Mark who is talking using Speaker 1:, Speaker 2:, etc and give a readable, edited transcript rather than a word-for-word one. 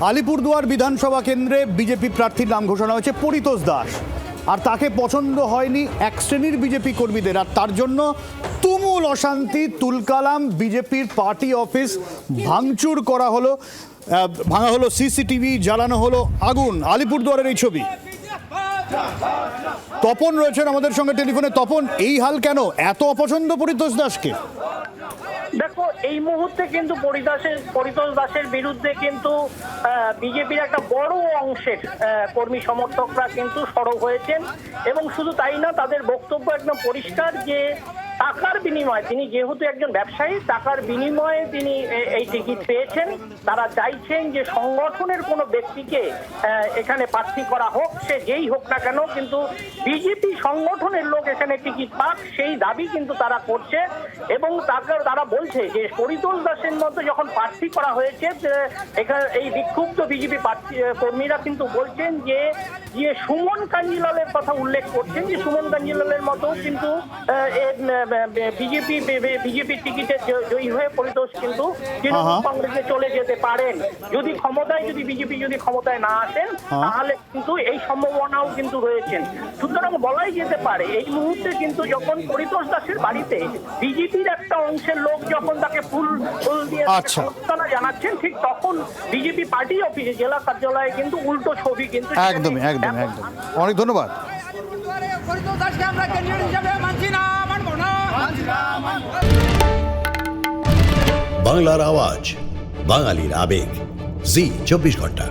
Speaker 1: আলিপুরদুয়ার বিধানসভা কেন্দ্রে বিজেপি প্রার্থীর নাম ঘোষণা হয়েছে পরিতোষ দাস, আর তাকে পছন্দ হয়নি এক শ্রেণীর বিজেপি কর্মীদের, আর তার জন্য তুমুল অশান্তি। তুলকালাম বিজেপির পার্টি অফিস ভাঙচুর করা হলো, ভাঙা হলো সিসিটিভি, জ্বালানো হলো আগুন। আলিপুরদুয়ারের এই ছবি। তপন রয়েছেন আমাদের সঙ্গে টেলিফোনে। তপন, এই হাল কেন? এত অপছন্দ পরিতোষ দাসকে?
Speaker 2: দেখো, এই মুহূর্তে কিন্তু পরিতোষ দাসের বিরুদ্ধে কিন্তু বিজেপির একটা বড় অংশের কর্মী সমর্থকরা কিন্তু সরব হয়েছেন, এবং শুধু তাই না, তাদের বক্তব্য একদম পরিষ্কার যে টাকার বিনিময়ে, তিনি যেহেতু একজন ব্যবসায়ী, টাকার বিনিময়ে তিনি এই টিকিট পেয়েছেন। তারা চাইছেন যে সংগঠনের কোনো ব্যক্তিকে এখানে প্রার্থী করা হোক, সে যেই হোক না কেন, কিন্তু বিজেপি সংগঠনের লোক এখানে টিকিট পাক, সেই দাবি কিন্তু তারা করছে। এবং তারা বলছে যে পরিতোষ দাসের মতো যখন প্রার্থী করা হয়েছে, এখানে এই বিক্ষুব্ধ বিজেপি কর্মীরা কিন্তু বলছেন যে সুমন কাঞ্জিলালের কথা উল্লেখ করছেন, যে সুমন কাঞ্জিলালের মতো কিন্তু বিজেপির টিকিটে জয়ী হয়ে পরিতোষ কিন্তু তৃণমূল কংগ্রেসে চলে যেতে পারেন। যদি বিজেপি ক্ষমতায় না আসেন, তাহলে কিন্তু এই সম্ভাবনাও কিন্তু রয়েছেন। সুতরাং বলাই যেতে পারে এই মুহূর্তে কিন্তু যখন পরিতোষ দাসের বাড়িতে বিজেপির একটা অংশের লোক যখন তাকে ফুল দিয়ে সমর্থনা জানাচ্ছেন, ঠিক তখন বিজেপি পার্টি অফিসে, জেলা কার্যালয়ে কিন্তু উল্টো ছবি কিন্তু।
Speaker 1: একদমই একদম একদম। অনেক ধন্যবাদ।
Speaker 3: বাংলার আওয়াজ, বাঙালির আবেগ, জি 24 ঘন্টা।